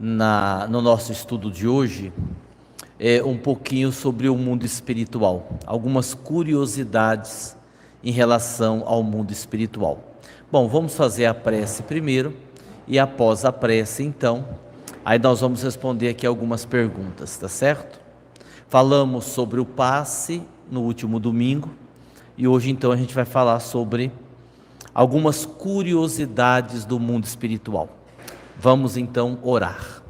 no nosso estudo de hoje um pouquinho sobre o mundo espiritual, algumas curiosidades em relação ao mundo espiritual. Bom, vamos fazer a prece primeiro e após a prece, então, aí nós vamos responder aqui algumas perguntas, tá certo? Falamos sobre o passe no último domingo e hoje então a gente vai falar sobre algumas curiosidades do mundo espiritual. Vamos então orar.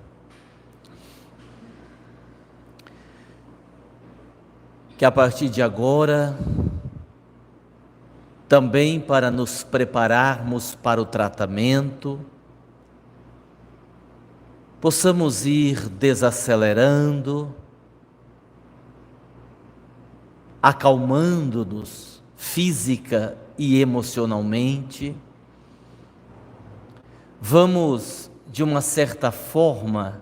Que a partir de agora, também para nos prepararmos para o tratamento, possamos ir desacelerando, acalmando-nos física e emocionalmente. Vamos, de uma certa forma,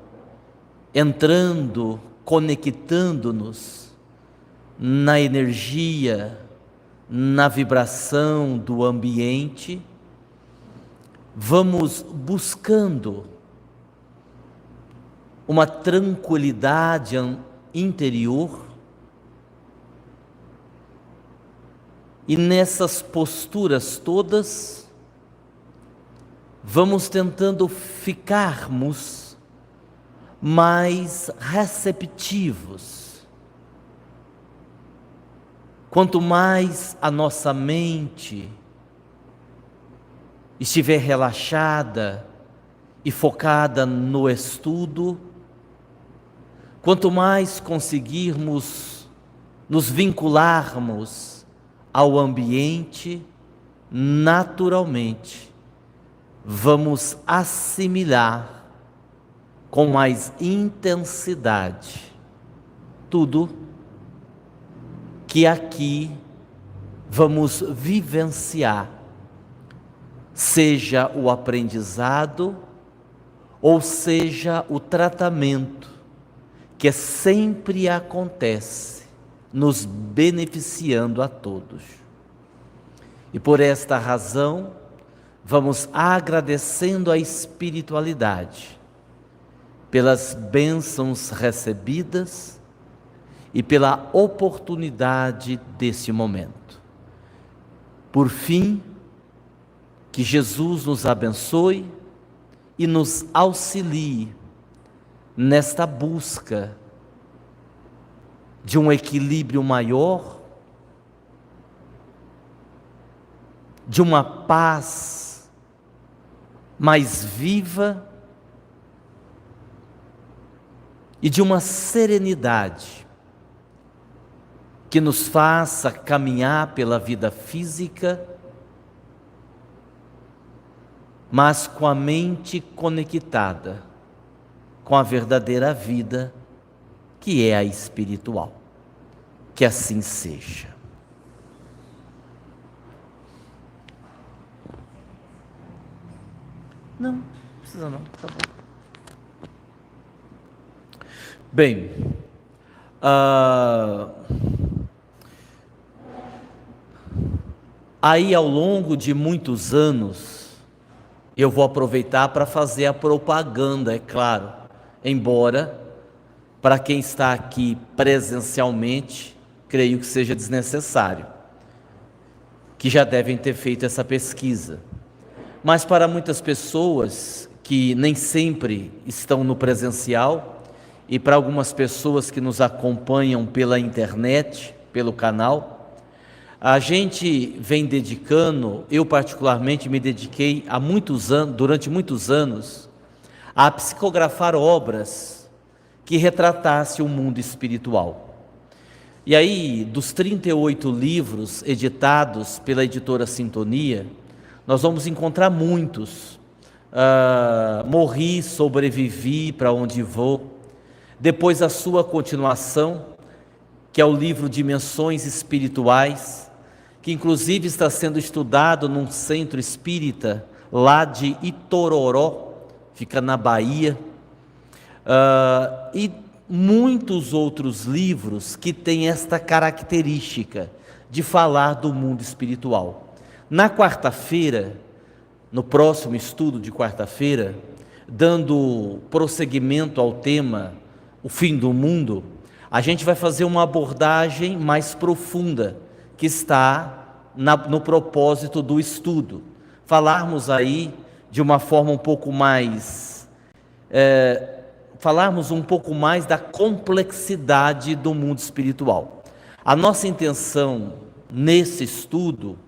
entrando, conectando-nos na energia, na vibração do ambiente. Vamos buscando uma tranquilidade interior. E nessas posturas todas, vamos tentando ficarmos mais receptivos. Quanto mais a nossa mente estiver relaxada e focada no estudo, quanto mais conseguirmos nos vincularmos ao ambiente, naturalmente vamos assimilar com mais intensidade tudo que aqui vamos vivenciar, seja o aprendizado ou seja o tratamento, que sempre acontece, nos beneficiando a todos. E por esta razão, vamos agradecendo a espiritualidade pelas bênçãos recebidas e pela oportunidade desse momento. Por fim, que Jesus nos abençoe e nos auxilie nesta busca de um equilíbrio maior, de uma paz mais viva e de uma serenidade que nos faça caminhar pela vida física, mas com a mente conectada com a verdadeira vida, que é a espiritual. Que assim seja. Não precisa não, tá bom. Bem, aí ao longo de muitos anos, eu vou aproveitar para fazer a propaganda, é claro, embora para quem está aqui presencialmente, creio que seja desnecessário, que já devem ter feito essa pesquisa. Mas para muitas pessoas que nem sempre estão no presencial, e para algumas pessoas que nos acompanham pela internet, pelo canal, a gente vem dedicando, eu particularmente me dediquei há muitos anos, durante muitos anos, a psicografar obras que retratasse o mundo espiritual. E aí, dos 38 livros editados pela editora Sintonia, nós vamos encontrar muitos. Morri, sobrevivi, para onde vou. Depois a sua continuação, que é o livro Dimensões Espirituais, que inclusive está sendo estudado num centro espírita lá de Itororó, fica na Bahia. E muitos outros livros que têm esta característica de falar do mundo espiritual. Na quarta-feira, no próximo estudo de quarta-feira, dando prosseguimento ao tema O Fim do Mundo, a gente vai fazer uma abordagem mais profunda, que está no propósito do estudo. Falarmos aí de uma forma um pouco mais, falarmos um pouco mais da complexidade do mundo espiritual. A nossa intenção nesse estudo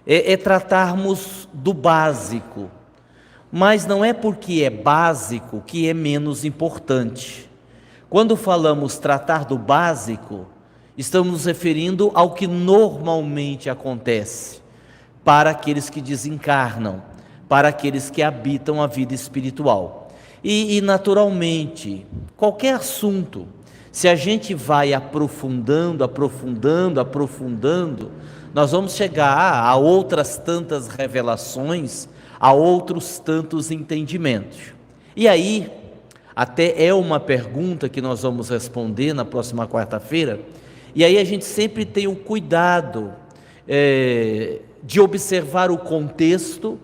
é tratarmos do básico, mas não é porque é básico que é menos importante. Quando falamos tratar do básico, estamos nos referindo ao que normalmente acontece para aqueles que desencarnam, para aqueles que habitam a vida espiritual. E naturalmente, qualquer assunto, se a gente vai aprofundando, nós vamos chegar a outras tantas revelações, a outros tantos entendimentos. E aí, até é uma pergunta que nós vamos responder na próxima quarta-feira, e aí a gente sempre tem o cuidado de observar o contexto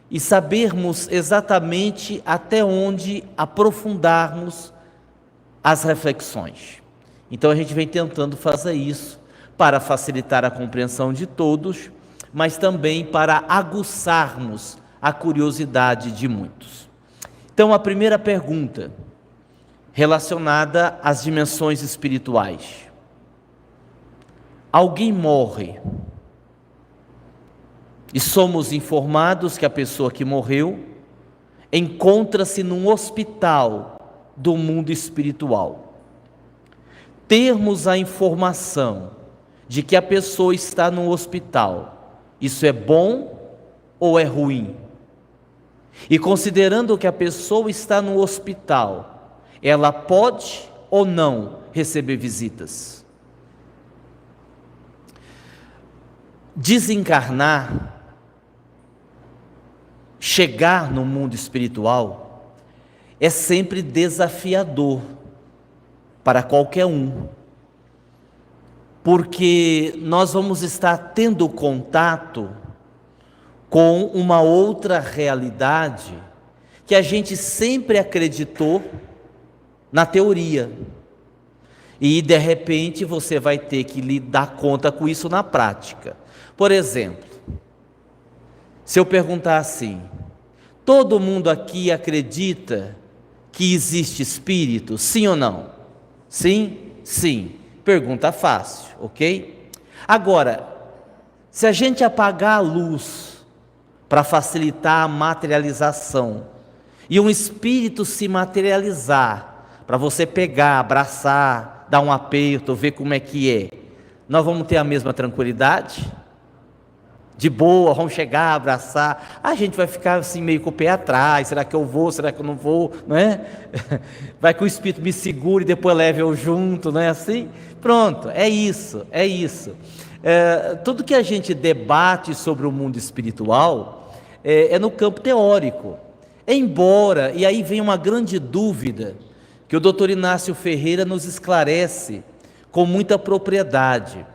e sabermos exatamente até onde aprofundarmos as reflexões. Então a gente vem tentando fazer isso para facilitar a compreensão de todos, mas também para aguçarmos a curiosidade de muitos. Então a primeira pergunta, relacionada às dimensões espirituais. Alguém morre e somos informados que a pessoa que morreu encontra-se num hospital do mundo espiritual. Termos a informação de que a pessoa está no hospital, isso é bom ou é ruim? E considerando que a pessoa está no hospital, ela pode ou não receber visitas? Desencarnar, chegar no mundo espiritual, é sempre desafiador para qualquer um, porque nós vamos estar tendo contato com uma outra realidade que a gente sempre acreditou na teoria, e de repente você vai ter que lhe dar conta com isso na prática. Por exemplo, se eu perguntar assim: todo mundo aqui acredita que existe espírito, sim ou não? Sim? Sim. Pergunta fácil, ok? Agora, se a gente apagar a luz para facilitar a materialização e um espírito se materializar para você pegar, abraçar, dar um aperto, ver como é que é, nós vamos ter a mesma tranquilidade? De boa, vamos chegar, abraçar, a gente vai ficar assim meio com o pé atrás, será que eu vou, será que eu não vou, não é? Vai que o Espírito me segure e depois leve eu junto, não é assim? Pronto, é isso. Tudo que a gente debate sobre o mundo espiritual é no campo teórico, embora, e aí vem uma grande dúvida, que o Dr. Inácio Ferreira nos esclarece com muita propriedade.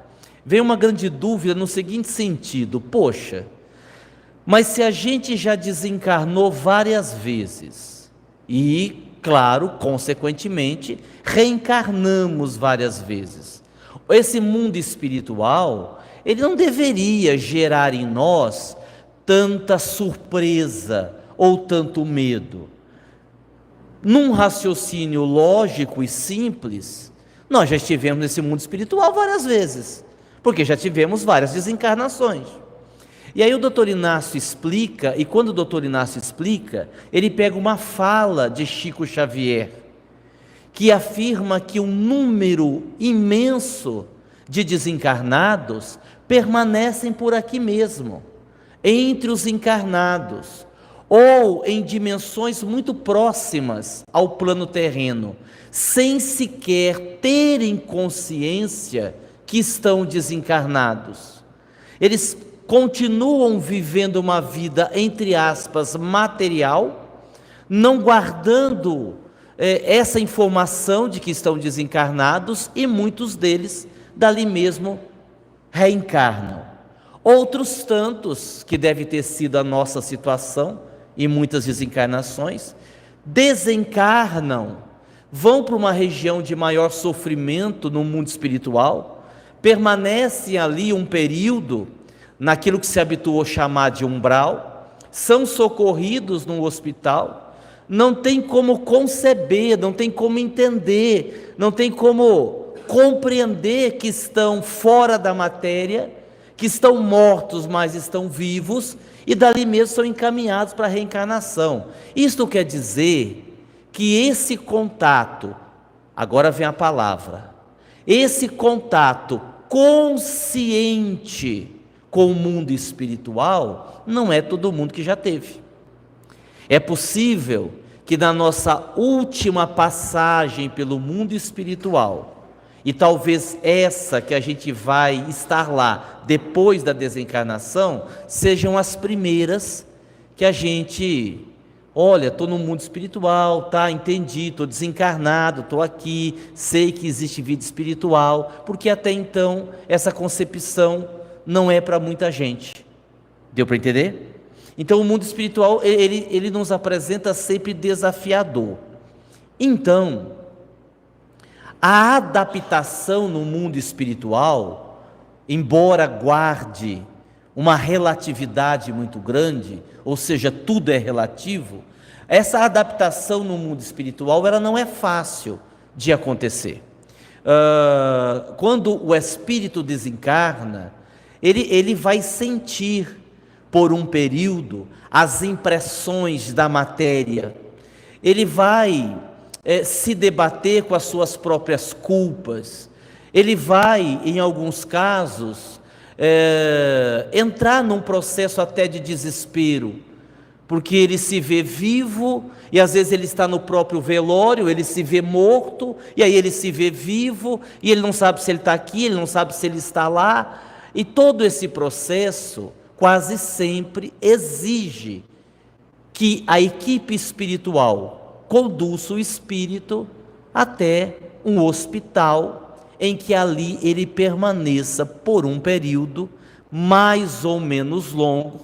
Vem uma grande dúvida no seguinte sentido: poxa, mas se a gente já desencarnou várias vezes e, claro, consequentemente, reencarnamos várias vezes, esse mundo espiritual, ele não deveria gerar em nós tanta surpresa ou tanto medo? Num raciocínio lógico e simples, nós já estivemos nesse mundo espiritual várias vezes, porque já tivemos várias desencarnações. E aí o doutor Inácio explica, e quando o doutor Inácio explica, ele pega uma fala de Chico Xavier, que afirma que um número imenso de desencarnados permanecem por aqui mesmo, entre os encarnados, ou em dimensões muito próximas ao plano terreno, sem sequer terem consciência que estão desencarnados. Eles continuam vivendo uma vida, entre aspas, material, não guardando essa informação de que estão desencarnados, e muitos deles dali mesmo reencarnam. Outros tantos, que deve ter sido a nossa situação em muitas desencarnações, desencarnam, vão para uma região de maior sofrimento no mundo espiritual, permanecem ali um período, naquilo que se habituou a chamar de umbral, são socorridos no hospital, não tem como conceber, não tem como entender, não tem como compreender que estão fora da matéria, que estão mortos, mas estão vivos, e dali mesmo são encaminhados para a reencarnação. Isto quer dizer que esse contato, agora vem a palavra, esse contato consciente com o mundo espiritual, não é todo mundo que já teve. É possível que na nossa última passagem pelo mundo espiritual, e talvez essa que a gente vai estar lá depois da desencarnação, sejam as primeiras que a gente, olha, estou no mundo espiritual, tá, entendi, estou desencarnado, estou aqui, sei que existe vida espiritual, porque até então essa concepção não é para muita gente. Deu para entender? Então o mundo espiritual, ele nos apresenta sempre desafiador. Então, a adaptação no mundo espiritual, embora guarde uma relatividade muito grande, ou seja, tudo é relativo, essa adaptação no mundo espiritual, ela não é fácil de acontecer. Quando o espírito desencarna, ele vai sentir por um período as impressões da matéria, ele vai se debater com as suas próprias culpas, ele vai, em alguns casos, entrar num processo até de desespero, porque ele se vê vivo, e às vezes ele está no próprio velório, ele se vê morto, e aí ele se vê vivo, e ele não sabe se ele está aqui, ele não sabe se ele está lá, e todo esse processo quase sempre exige que a equipe espiritual conduza o espírito até um hospital, em que ali ele permaneça por um período mais ou menos longo,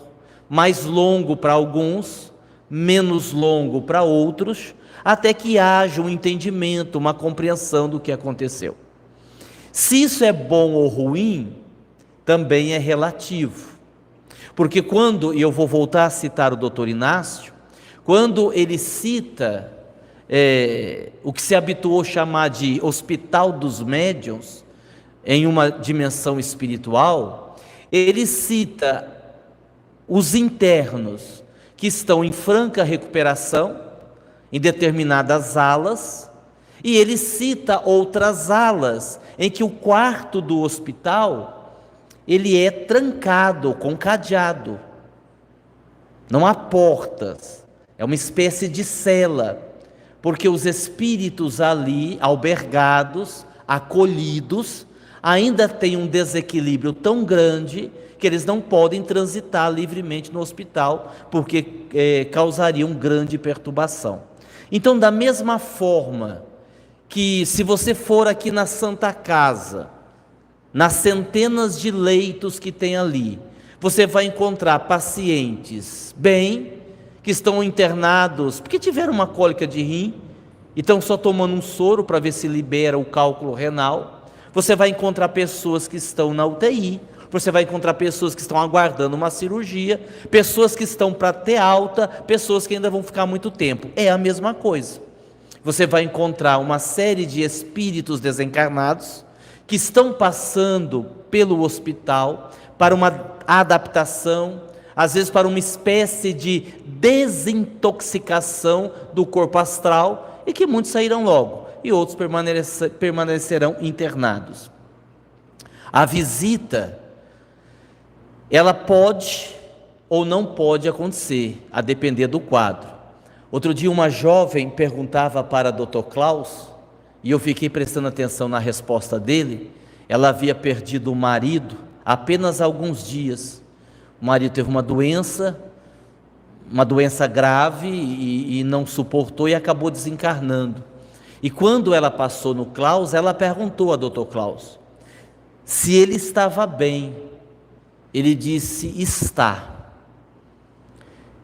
mais longo para alguns, menos longo para outros, até que haja um entendimento, uma compreensão do que aconteceu. Se isso é bom ou ruim, também é relativo. Porque quando, e eu vou voltar a citar o doutor Inácio, quando ele cita o que se habituou a chamar de hospital dos médiuns, em uma dimensão espiritual, ele cita os internos que estão em franca recuperação, em determinadas alas, e ele cita outras alas, em que o quarto do hospital, ele é trancado, com cadeado, não há portas, é uma espécie de cela, porque os espíritos ali, albergados, acolhidos, ainda têm um desequilíbrio tão grande, que eles não podem transitar livremente no hospital, porque causariam grande perturbação. Então, da mesma forma que se você for aqui na Santa Casa, nas centenas de leitos que tem ali, você vai encontrar pacientes bem, que estão internados porque tiveram uma cólica de rim, e estão só tomando um soro para ver se libera o cálculo renal. Você vai encontrar pessoas que estão na UTI, você vai encontrar pessoas que estão aguardando uma cirurgia, pessoas que estão para ter alta, pessoas que ainda vão ficar muito tempo. É a mesma coisa. Você vai encontrar uma série de espíritos desencarnados que estão passando pelo hospital para uma adaptação, às vezes para uma espécie de desintoxicação do corpo astral, e que muitos sairão logo, e outros permanecerão internados. A visita, ela pode ou não pode acontecer, a depender do quadro. Outro dia uma jovem perguntava para Dr. Klaus, e eu fiquei prestando atenção na resposta dele. Ela havia perdido o marido há apenas alguns dias. O marido teve uma doença grave e não suportou e acabou desencarnando. E quando ela passou no Klaus, ela perguntou a Dr. Klaus se ele estava bem. Ele disse: está.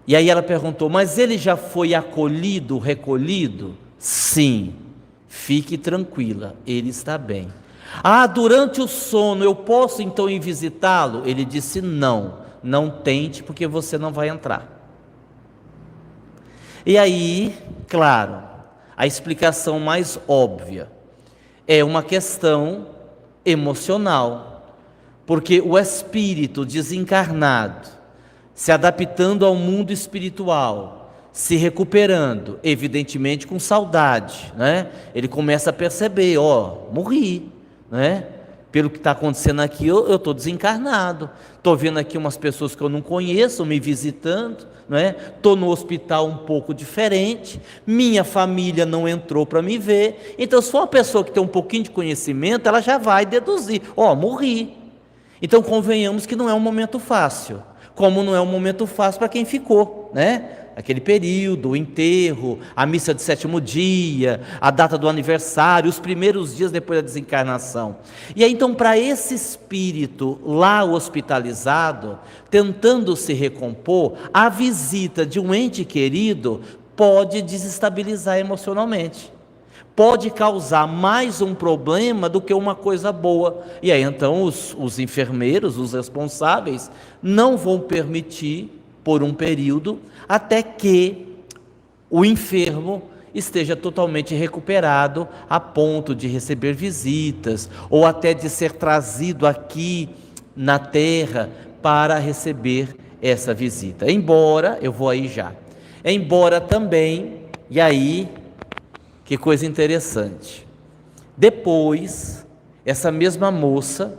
E aí ela perguntou: mas ele já foi acolhido, recolhido? Sim, fique tranquila, ele está bem. Ah, durante o sono eu posso então ir visitá-lo? Ele disse: não, não tente, porque você não vai entrar. E aí, claro, a explicação mais óbvia é uma questão emocional, porque o espírito desencarnado, se adaptando ao mundo espiritual, se recuperando, evidentemente com saudade, né? Ele começa a perceber: ó, morri, né? Pelo que está acontecendo aqui, eu estou desencarnado, estou vendo aqui umas pessoas que eu não conheço me visitando, né? Estou no hospital um pouco diferente, minha família não entrou para me ver. Então, se for uma pessoa que tem um pouquinho de conhecimento, ela já vai deduzir: ó, morri. Então, convenhamos que não é um momento fácil, como não é um momento fácil para quem ficou, né? Aquele período, o enterro, a missa de sétimo dia, a data do aniversário, os primeiros dias depois da desencarnação. E aí então, para esse espírito lá hospitalizado, tentando se recompor, a visita de um ente querido pode desestabilizar emocionalmente, pode causar mais um problema do que uma coisa boa. E aí então os enfermeiros, os responsáveis, não vão permitir por um período, até que o enfermo esteja totalmente recuperado, a ponto de receber visitas, ou até de ser trazido aqui na terra para receber essa visita. Embora, eu vou aí já, embora também, e aí, que coisa interessante, depois, essa mesma moça,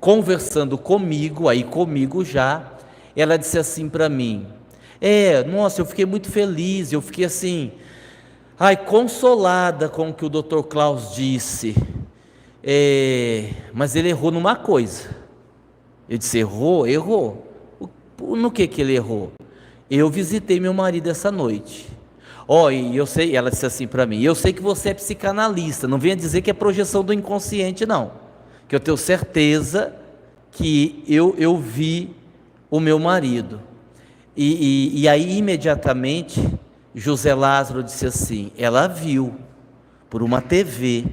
conversando comigo, aí comigo já, ela disse assim para mim: nossa, eu fiquei muito feliz, eu fiquei assim, consolada com o que o Dr. Klaus disse, mas ele errou numa coisa. Eu disse: errou? No que ele errou? Eu visitei meu marido essa noite. E eu sei, ela disse assim para mim: eu sei que você é psicanalista, não venha dizer que é projeção do inconsciente não, que eu tenho certeza que eu vi o meu marido. E aí imediatamente José Lázaro disse assim: ela viu por uma TV,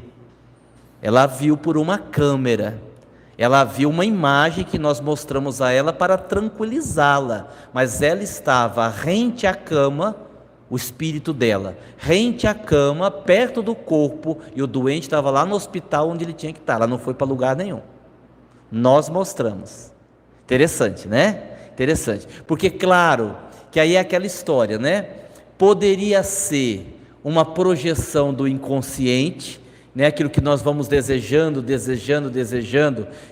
ela viu por uma câmera, ela viu uma imagem que nós mostramos a ela para tranquilizá-la, mas ela estava rente à cama, o espírito dela, rente à cama, perto do corpo, e o doente estava lá no hospital onde ele tinha que estar. Ela não foi para lugar nenhum, nós mostramos. Interessante, né? Interessante, porque claro, que aí é aquela história, né? Poderia ser uma projeção do inconsciente, né? Aquilo que nós vamos desejando,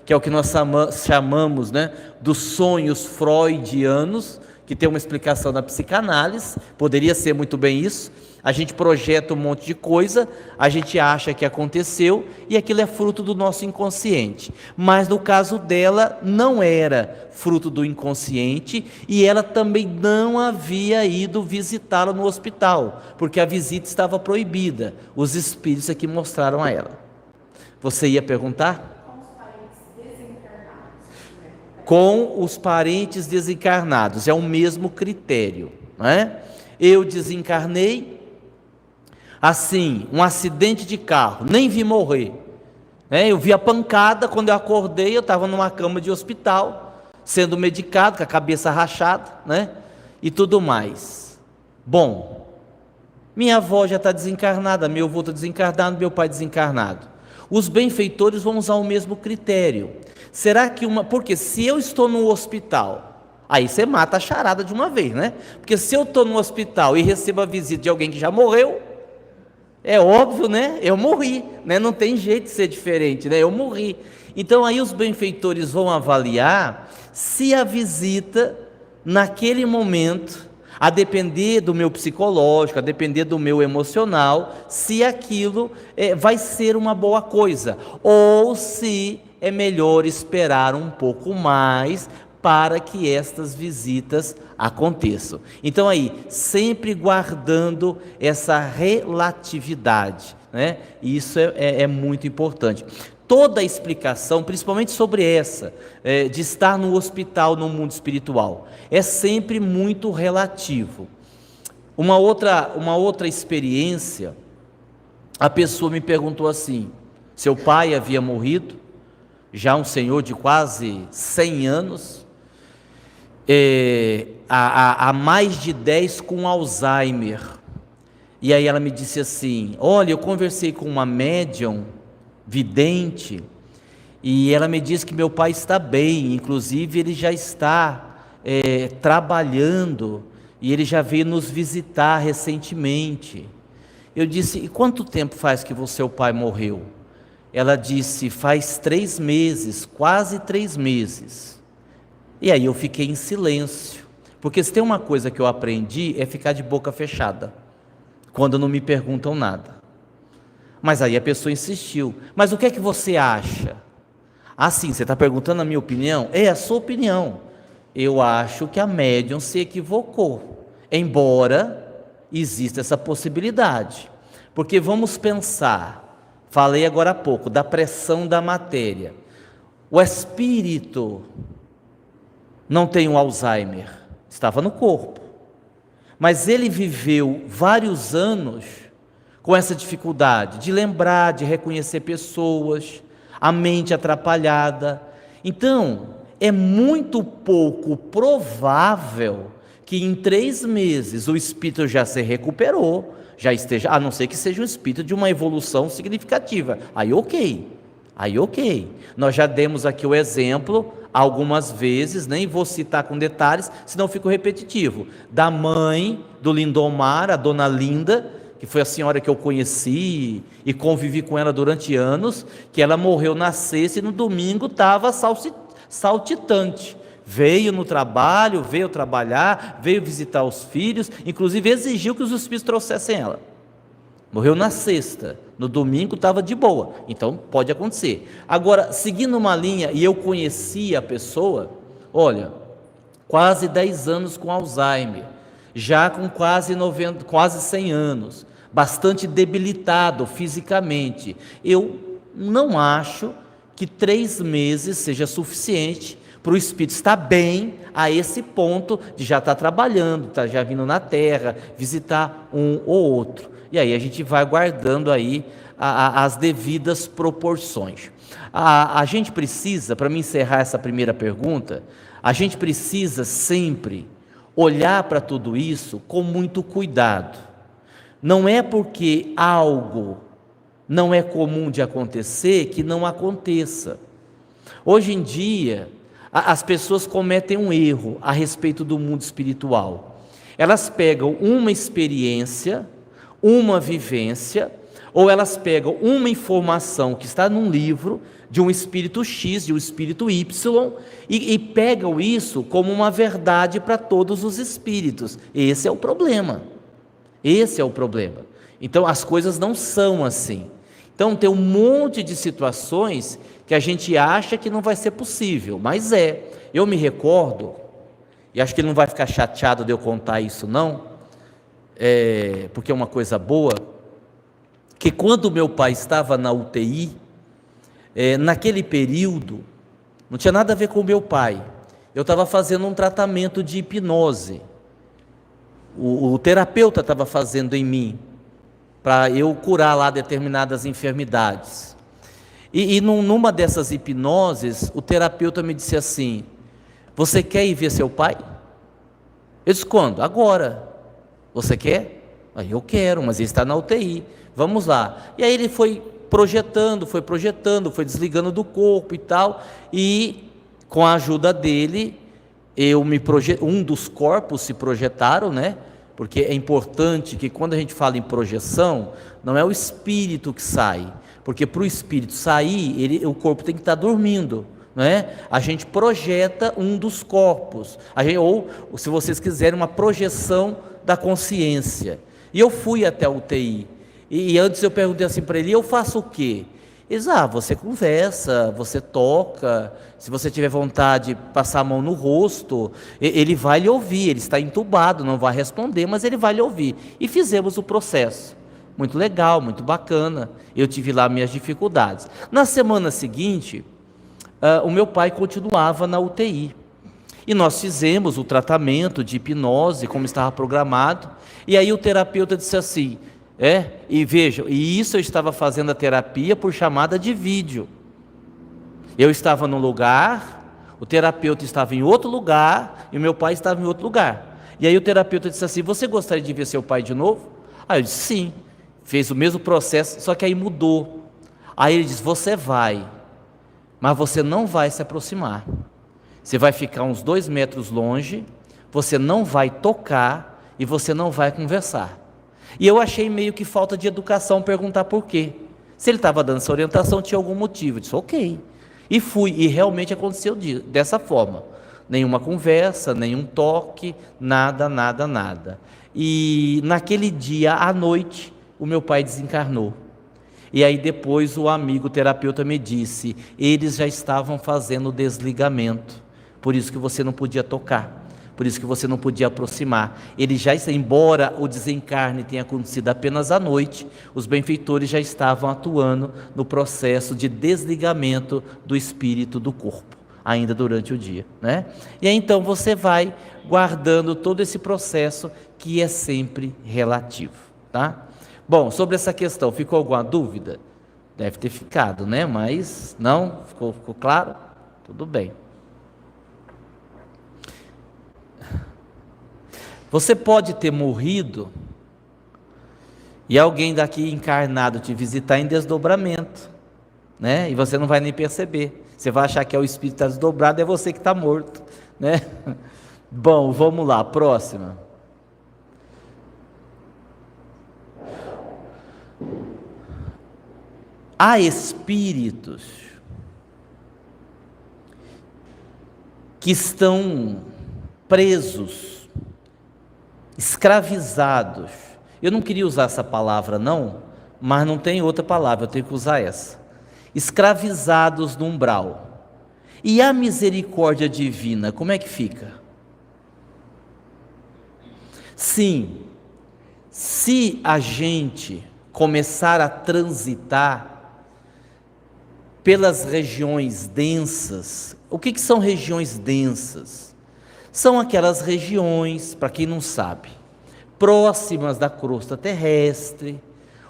que é o que nós chamamos, né, dos sonhos freudianos, que tem uma explicação na psicanálise. Poderia ser muito bem isso. A gente projeta um monte de coisa, a gente acha que aconteceu e aquilo é fruto do nosso inconsciente. Mas no caso dela não era fruto do inconsciente e ela também não havia ido visitá-lo no hospital, porque a visita estava proibida. Os espíritos aqui mostraram a ela. Você ia perguntar? Com os parentes desencarnados, é o mesmo critério, não é? Eu desencarnei, assim, um acidente de carro, nem vi morrer, né? Eu vi a pancada, quando eu acordei eu estava numa cama de hospital, sendo medicado, com a cabeça rachada, né? E tudo mais. Bom, minha avó já está desencarnada, meu avô está desencarnado, meu pai desencarnado. Os benfeitores vão usar o mesmo critério. Será que porque se eu estou no hospital, aí você mata a charada de uma vez, né? Porque se eu estou no hospital e recebo a visita de alguém que já morreu, é óbvio, né? Eu morri, né? Não tem jeito de ser diferente, né? Eu morri. Então aí os benfeitores vão avaliar se a visita, naquele momento, a depender do meu psicológico, a depender do meu emocional, se aquilo vai ser uma boa coisa, ou se é melhor esperar um pouco mais para que estas visitas aconteçam. Então aí, sempre guardando essa relatividade, né? Isso é muito importante. Toda a explicação, principalmente sobre essa, de estar no hospital no mundo espiritual, é sempre muito relativo. Uma outra experiência, a pessoa me perguntou assim: seu pai havia morrido, já um senhor de quase 100 anos, há mais de 10 com Alzheimer. E aí ela me disse assim: olha, eu conversei com uma médium vidente, e ela me disse que meu pai está bem, inclusive ele já está trabalhando, e ele já veio nos visitar recentemente. Eu disse: e quanto tempo faz que o seu pai morreu? Ela disse: faz 3 meses, quase 3 meses. E aí eu fiquei em silêncio, porque se tem uma coisa que eu aprendi é ficar de boca fechada, quando não me perguntam nada. Mas aí a pessoa insistiu: mas o que é que você acha? Assim, você está perguntando a minha opinião? É a sua opinião. Eu acho que a médium se equivocou, embora exista essa possibilidade. Porque vamos pensar, falei agora há pouco, da pressão da matéria. O espírito não tem o Alzheimer, estava no corpo, mas ele viveu vários anos com essa dificuldade de lembrar, de reconhecer pessoas, a mente atrapalhada. Então, é muito pouco provável que em 3 meses o espírito já se recuperou, já esteja, a não ser que seja um espírito de uma evolução significativa. Aí ok. Nós já demos aqui o exemplo algumas vezes, nem vou citar com detalhes, senão fico repetitivo, da mãe do Lindomar, a dona Linda, que foi a senhora que eu conheci e convivi com ela durante anos, que ela morreu na sexta e no domingo estava saltitante. Veio no trabalho, veio trabalhar, veio visitar os filhos, inclusive exigiu que os espíritos trouxessem ela. Morreu na sexta, no domingo estava de boa, então pode acontecer. Agora, seguindo uma linha, e eu conheci a pessoa, olha, quase 10 anos com Alzheimer, já com quase 100 anos, bastante debilitado fisicamente. Eu não acho que 3 meses seja suficiente para o espírito estar bem a esse ponto de já estar trabalhando, tá já vindo na terra, visitar um ou outro. E aí a gente vai guardando aí as devidas proporções. A gente precisa, para me encerrar essa primeira pergunta, a gente precisa sempre olhar para tudo isso com muito cuidado. Não é porque algo não é comum de acontecer que não aconteça. Hoje em dia, as pessoas cometem um erro a respeito do mundo espiritual. Elas pegam uma experiência, uma vivência, ou elas pegam uma informação que está num livro de um espírito X, de um espírito Y, e pegam isso como uma verdade para todos os espíritos. Esse é o problema. Então as coisas não são assim. Então tem um monte de situações que a gente acha que não vai ser possível, mas é. Eu me recordo, e acho que ele não vai ficar chateado de eu contar isso não, porque é uma coisa boa, que quando meu pai estava na UTI, naquele período, não tinha nada a ver com o meu pai, eu estava fazendo um tratamento de hipnose, o terapeuta estava fazendo em mim, para eu curar lá determinadas enfermidades, e numa dessas hipnoses, o terapeuta me disse assim: você quer ir ver seu pai? Eu disse: quando? Agora. Você quer? Aí eu quero, mas ele está na UTI, vamos lá. E aí ele foi projetando, foi desligando do corpo e tal, e com a ajuda dele, um dos corpos se projetaram, né? Porque é importante que quando a gente fala em projeção, não é o espírito que sai, porque para o espírito sair, o corpo tem que estar dormindo, não é? A gente projeta um dos corpos, ou se vocês quiserem, uma projeção da consciência. E eu fui até a UTI, e antes eu perguntei assim para ele: eu faço o quê? Ele diz: você conversa, você toca, se você tiver vontade de passar a mão no rosto, ele vai lhe ouvir, ele está entubado, não vai responder, mas ele vai lhe ouvir. E fizemos o processo. muito legal, muito bacana. Eu tive lá minhas dificuldades. Na semana seguinte, o meu pai continuava na UTI. E nós fizemos o tratamento de hipnose, como estava programado. E aí o terapeuta disse assim, e veja, e isso eu estava fazendo a terapia por chamada de vídeo. Eu estava num lugar, o terapeuta estava em outro lugar, e o meu pai estava em outro lugar. E aí o terapeuta disse assim, você gostaria de ver seu pai de novo? Aí eu disse, sim. Fez o mesmo processo, só que aí mudou. Aí ele disse, você vai, mas você não vai se aproximar. Você vai ficar uns 2 metros longe, você não vai tocar e você não vai conversar. E eu achei meio que falta de educação perguntar por quê. Se ele estava dando essa orientação, tinha algum motivo. Eu disse, ok. E fui, e realmente aconteceu dessa forma. Nenhuma conversa, nenhum toque, nada, nada, nada. E naquele dia, à noite, o meu pai desencarnou. E aí depois o amigo terapeuta me disse, eles já estavam fazendo o desligamento, por isso que você não podia tocar, por isso que você não podia aproximar. Ele já, embora o desencarne tenha acontecido apenas à noite, os benfeitores já estavam atuando no processo de desligamento do espírito do corpo, ainda durante o dia, né? E aí então você vai guardando todo esse processo que é sempre relativo, tá? Bom, sobre essa questão, ficou alguma dúvida? Deve ter ficado, né? Mas não? Ficou claro? Tudo bem. Você pode ter morrido e alguém daqui encarnado te visitar em desdobramento, né? E você não vai nem perceber. Você vai achar que é o espírito que está desdobrado, é você que está morto, né? Bom, vamos lá, próxima. Há espíritos que estão presos, escravizados. Eu não queria usar essa palavra não, mas não tem outra palavra, eu tenho que usar essa. Escravizados no umbral. E a misericórdia divina, como é que fica? Sim, se a gente começar a transitar pelas regiões densas. O que são regiões densas? São aquelas regiões, para quem não sabe, próximas da crosta terrestre,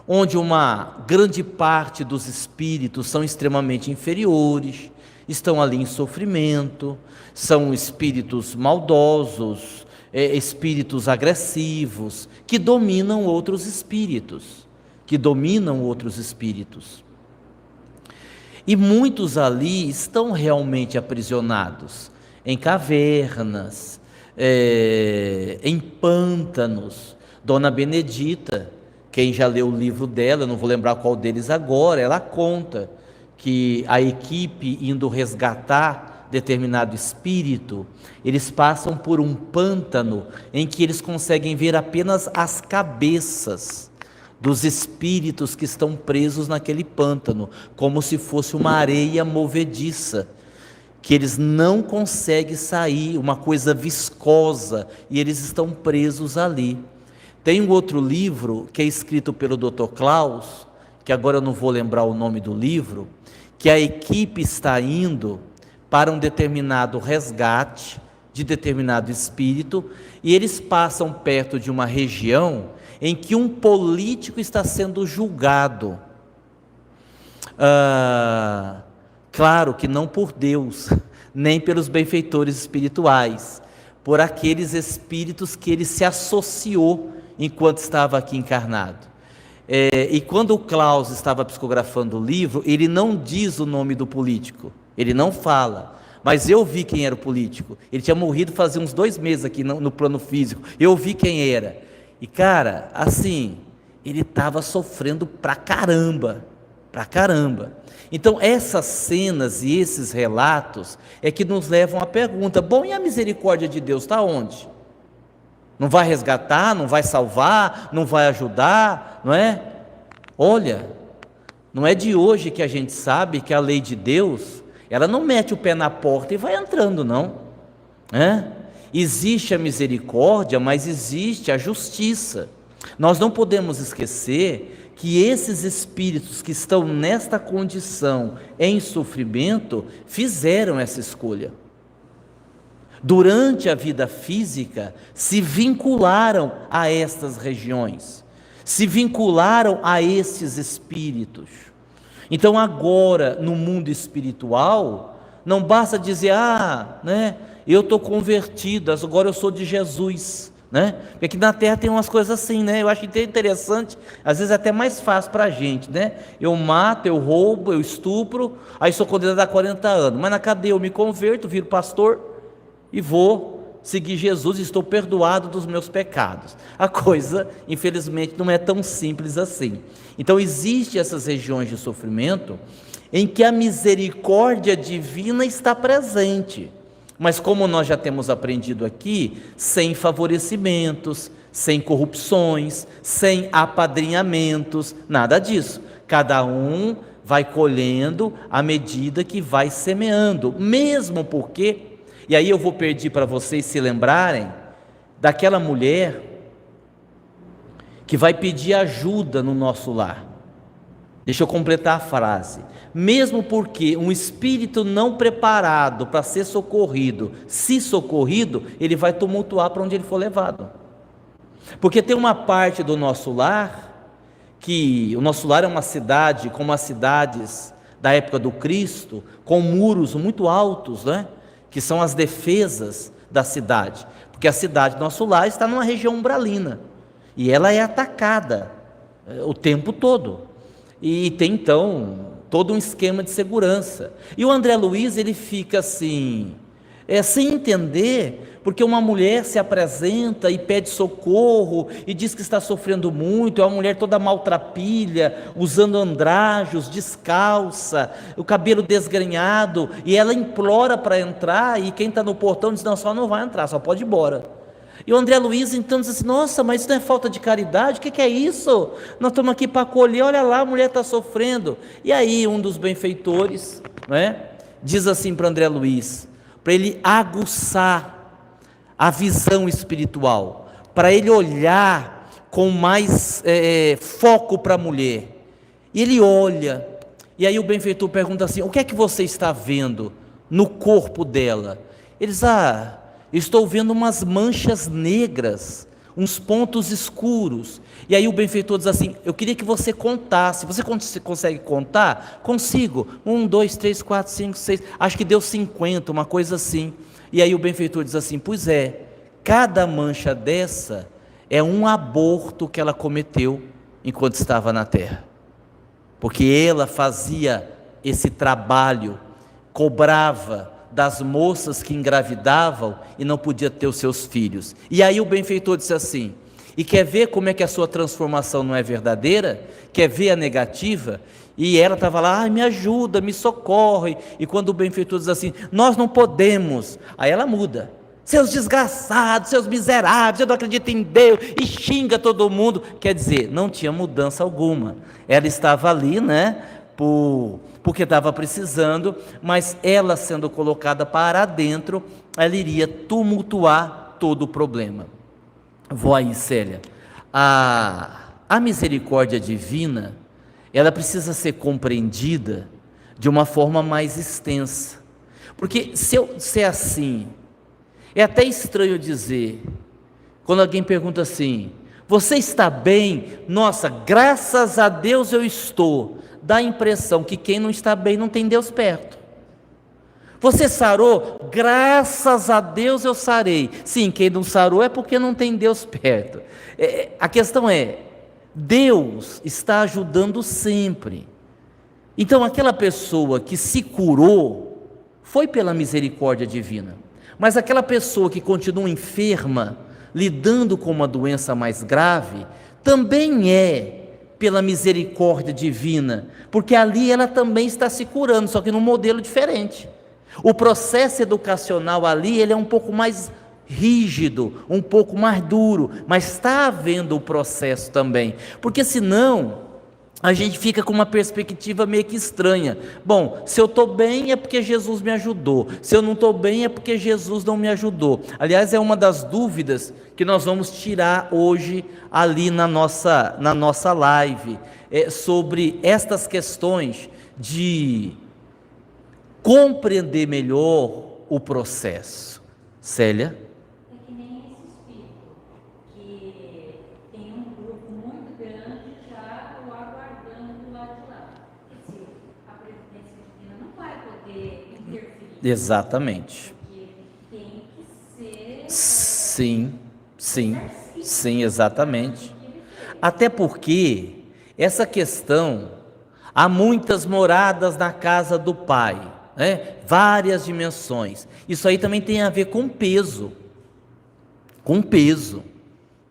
onde uma grande parte dos espíritos são extremamente inferiores, estão ali em sofrimento, são espíritos maldosos, espíritos agressivos, que dominam outros espíritos, E muitos ali estão realmente aprisionados em cavernas, em pântanos. Dona Benedita, quem já leu o livro dela, eu não vou lembrar qual deles agora, ela conta que a equipe indo resgatar determinado espírito, eles passam por um pântano em que eles conseguem ver apenas as cabeças dos espíritos que estão presos naquele pântano, como se fosse uma areia movediça, que eles não conseguem sair, uma coisa viscosa, e eles estão presos ali. Tem um outro livro que é escrito pelo Dr. Klaus, que agora eu não vou lembrar o nome do livro, que a equipe está indo para um determinado resgate de determinado espírito, e eles passam perto de uma região em que um político está sendo julgado. Claro que não por Deus, nem pelos benfeitores espirituais, por aqueles espíritos que ele se associou enquanto estava aqui encarnado. E quando o Klaus estava psicografando o livro, ele não diz o nome do político, ele não fala, mas eu vi quem era o político. Ele tinha morrido fazia uns 2 meses aqui no plano físico, eu vi quem era. E cara, assim, ele estava sofrendo pra caramba. Então essas cenas e esses relatos é que nos levam à pergunta, bom, e a misericórdia de Deus está onde? Não vai resgatar, não vai salvar, não vai ajudar, não é? Olha, não é de hoje que a gente sabe que a lei de Deus, ela não mete o pé na porta e vai entrando, não, Existe a misericórdia, mas existe a justiça. Nós não podemos esquecer que esses espíritos que estão nesta condição em sofrimento fizeram essa escolha. Durante a vida física, se vincularam a estas regiões, se vincularam a estes espíritos. Então agora, no mundo espiritual, não basta dizer, eu estou convertido, agora eu sou de Jesus, né? Porque aqui na Terra tem umas coisas assim, né? Eu acho interessante, às vezes é até mais fácil para a gente, né? Eu mato, eu roubo, eu estupro, aí sou condenado a 40 anos, mas na cadeia eu me converto, viro pastor e vou seguir Jesus e estou perdoado dos meus pecados. A coisa, infelizmente, não é tão simples assim. Então existem essas regiões de sofrimento em que a misericórdia divina está presente, mas como nós já temos aprendido aqui, sem favorecimentos, sem corrupções, sem apadrinhamentos, nada disso. Cada um vai colhendo à medida que vai semeando, mesmo porque, e aí eu vou pedir para vocês se lembrarem daquela mulher que vai pedir ajuda no nosso lar. Deixa eu completar a frase. Mesmo porque um espírito não preparado para ser socorrido, se socorrido, ele vai tumultuar para onde ele for levado. Porque tem uma parte do nosso lar, que o nosso lar é uma cidade, como as cidades da época do Cristo, com muros muito altos, né? Que são as defesas da cidade. Porque a cidade, nosso lar, está numa região umbralina, e ela é atacada o tempo todo. E tem então todo um esquema de segurança. E o André Luiz, ele fica assim, sem entender, porque uma mulher se apresenta e pede socorro e diz que está sofrendo muito, é uma mulher toda maltrapilha, usando andrajos, descalça, o cabelo desgrenhado, e ela implora para entrar, e quem está no portão diz, não, só não vai entrar, só pode ir embora. E o André Luiz então diz assim, nossa, mas isso não é falta de caridade? O que é isso? Nós estamos aqui para acolher, olha lá, a mulher está sofrendo. E aí um dos benfeitores, né, diz assim para André Luiz, para ele aguçar a visão espiritual, para ele olhar com mais foco para a mulher. E ele olha, e aí o benfeitor pergunta assim, o que é que você está vendo no corpo dela? Eles, estou vendo umas manchas negras, uns pontos escuros. E aí o benfeitor diz assim, eu queria que você contasse. Você consegue contar? Consigo. 1, 2, 3, 4, 5, 6, acho que deu 50, uma coisa assim. E aí o benfeitor diz assim, pois é, cada mancha dessa é um aborto que ela cometeu enquanto estava na terra. Porque ela fazia esse trabalho, cobrava das moças que engravidavam e não podia ter os seus filhos. E aí o benfeitor disse assim, e quer ver como é que a sua transformação não é verdadeira? Quer ver a negativa? E ela estava lá, me ajuda, me socorre. E quando o benfeitor diz assim, nós não podemos, aí ela muda, seus desgraçados, seus miseráveis, eu não acredito em Deus, e xinga todo mundo. Quer dizer, não tinha mudança alguma, ela estava ali, né, porque estava precisando, mas ela sendo colocada para dentro, ela iria tumultuar todo o problema. Vou aí, Célia. A misericórdia divina, ela precisa ser compreendida de uma forma mais extensa, porque se é assim, é até estranho dizer, quando alguém pergunta assim, você está bem? Nossa, graças a Deus eu estou. Dá a impressão que quem não está bem não tem Deus perto. Você sarou? Graças a Deus eu sarei. Sim, quem não sarou é porque não tem Deus perto. A questão é, Deus está ajudando sempre. Então aquela pessoa que se curou, foi pela misericórdia divina. Mas aquela pessoa que continua enferma, lidando com uma doença mais grave, também é pela misericórdia divina, porque ali ela também está se curando, só que num modelo diferente. O processo educacional ali, ele é um pouco mais rígido, um pouco mais duro, mas está havendo o processo também, porque senão, a gente fica com uma perspectiva meio que estranha. Bom, se eu estou bem é porque Jesus me ajudou, se eu não estou bem é porque Jesus não me ajudou. Aliás, é uma das dúvidas que nós vamos tirar hoje ali na nossa live, sobre estas questões de compreender melhor o processo. Célia? É que nem esse espírito, que tem um grupo muito grande já o aguardando do lado de lá. Quer dizer, a previdência divina não vai poder interferir. Exatamente. Porque tem que ser. Sim, exatamente. Até porque essa questão, há muitas moradas na casa do Pai, né? Várias dimensões. Isso aí também tem a ver com peso,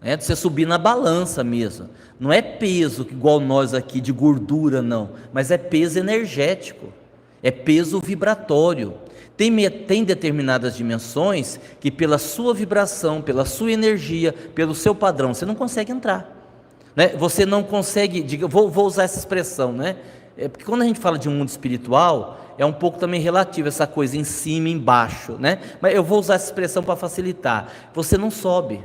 né? De você subir na balança mesmo. Não é peso igual nós aqui de gordura, não, mas é peso energético, é peso vibratório. Tem determinadas dimensões que pela sua vibração, pela sua energia, pelo seu padrão, você não consegue entrar, né? Você não consegue, vou usar essa expressão, né? Porque quando a gente fala de um mundo espiritual, é um pouco também relativo essa coisa em cima e embaixo, né? Mas eu vou usar essa expressão para facilitar. Você não sobe,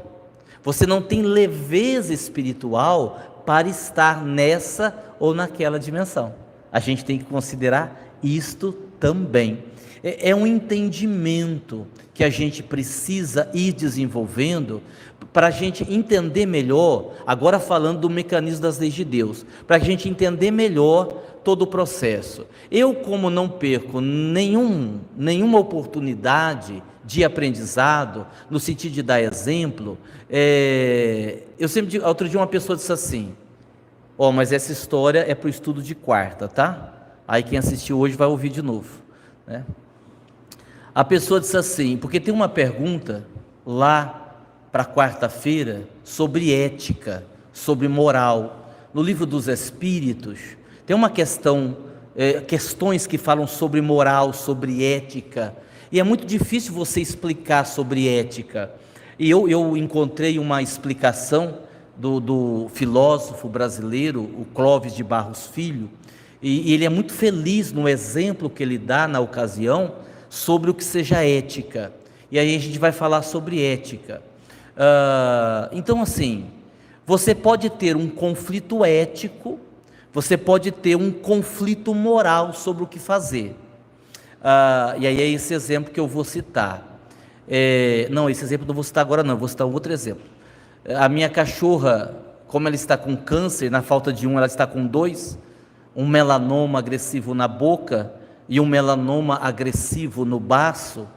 você não tem leveza espiritual para estar nessa ou naquela dimensão. A gente tem que considerar isto também. É um entendimento que a gente precisa ir desenvolvendo para a gente entender melhor, agora falando do mecanismo das leis de Deus, para a gente entender melhor todo o processo. Eu, como não perco nenhuma oportunidade de aprendizado, no sentido de dar exemplo, eu sempre digo, outro dia uma pessoa disse assim, mas essa história é para o estudo de quarta, tá? Aí quem assistiu hoje vai ouvir de novo, né? A pessoa disse assim, porque tem uma pergunta lá para quarta-feira sobre ética, sobre moral. No livro dos Espíritos tem uma questões que falam sobre moral, sobre ética, e é muito difícil você explicar sobre ética. E eu encontrei uma explicação do filósofo brasileiro, o Clóvis de Barros Filho, e ele é muito feliz no exemplo que ele dá na ocasião sobre o que seja ética. E aí a gente vai falar sobre ética. Então, assim, você pode ter um conflito ético, você pode ter um conflito moral sobre o que fazer. E aí é esse exemplo que eu vou citar. Não, esse exemplo não vou citar agora não, vou citar um outro exemplo. A minha cachorra, como ela está com câncer, na falta de um ela está com 2, um melanoma agressivo na boca e um melanoma agressivo no baço,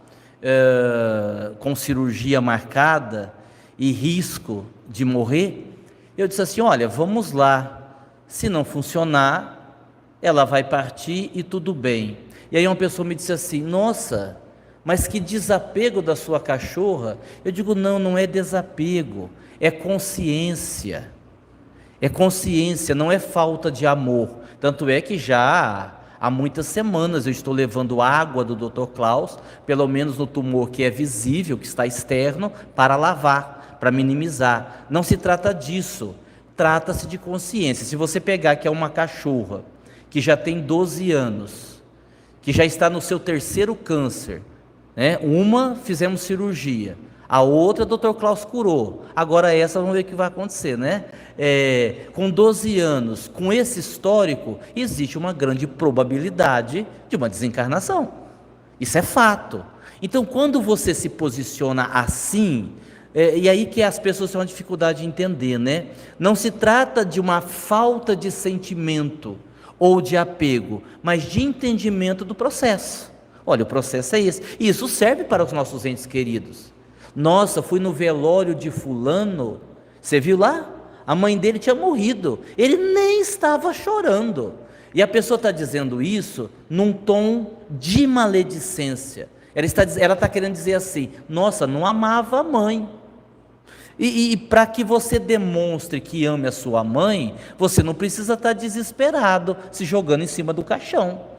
com cirurgia marcada e risco de morrer. Eu disse assim, olha, vamos lá, se não funcionar, ela vai partir e tudo bem. E aí uma pessoa me disse assim, nossa, mas que desapego da sua cachorra. Eu digo, não é desapego, é consciência, não é falta de amor. Tanto é que já há muitas semanas eu estou levando água do Dr. Klaus, pelo menos no tumor que é visível, que está externo, para lavar, para minimizar. Não se trata disso, trata-se de consciência. Se você pegar que é uma cachorra que já tem 12 anos, que já está no seu 3º câncer, né? Uma fizemos cirurgia, a outra o Dr. Klaus curou, agora essa vamos ver o que vai acontecer, né? Com 12 anos, com esse histórico, existe uma grande probabilidade de uma desencarnação, isso é fato. Então quando você se posiciona assim, e aí que as pessoas têm uma dificuldade de entender, né? Não se trata de uma falta de sentimento ou de apego, mas de entendimento do processo. Olha, o processo é esse, e isso serve para os nossos entes queridos. Nossa, fui no velório de fulano, você viu lá? A mãe dele tinha morrido, ele nem estava chorando, e a pessoa está dizendo isso num tom de maledicência. Ela está querendo dizer assim, nossa, não amava a mãe. E para que você demonstre que ame a sua mãe, você não precisa estar desesperado, se jogando em cima do caixão.